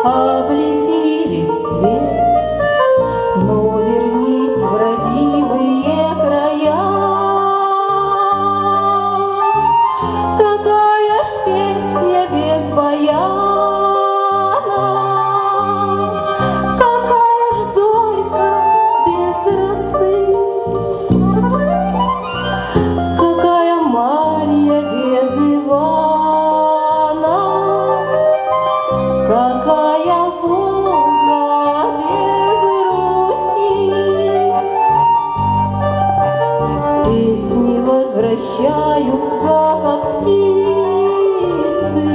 облети весь свет, но вернись в родимые края. Какая ж песня без баяна, какая ж зорька без росы, какая Марья без Ивана, какая Волга без Руси. Песни возвращаются, как птицы,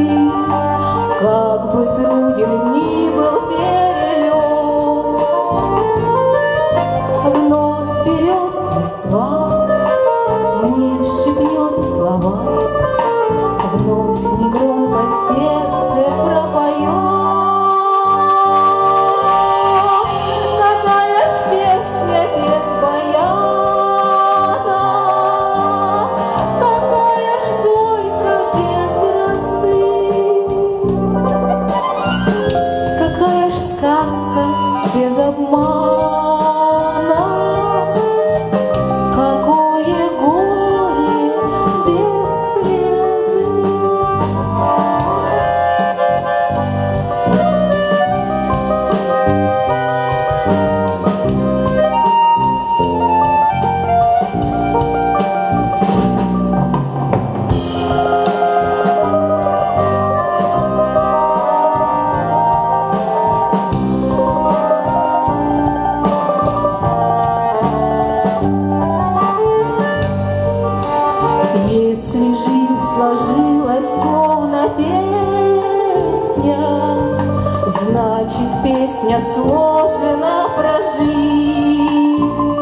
как бы труден ни был перелет. Вновь вперед листва мне шепнет слова, вновь негромко сердце пропоет. Какая ж песня без баяна, какая ж зорька без росы, какая ж сказка без обмана, какое горе без слезы. Если жизнь сложилась словно песня, значит, песня сложена про жизнь,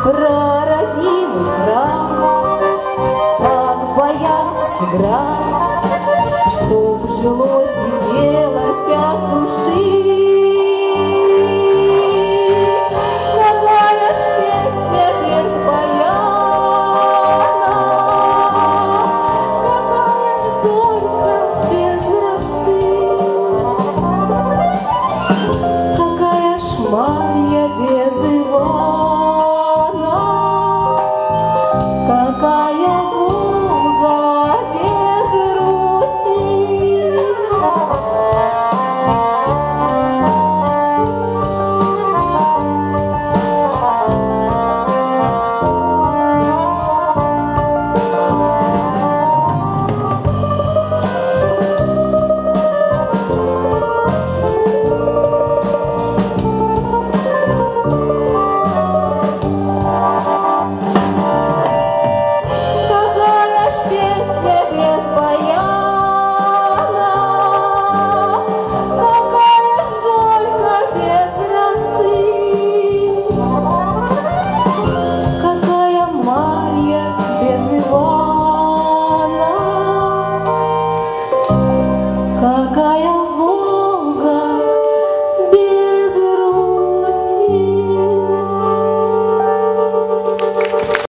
про родимый край. Так баян сыграй, чтоб жилось и пелось от души. Какая ж песня без баяна, какая ж зорька без росы, какая ж Марья без Ивана, какая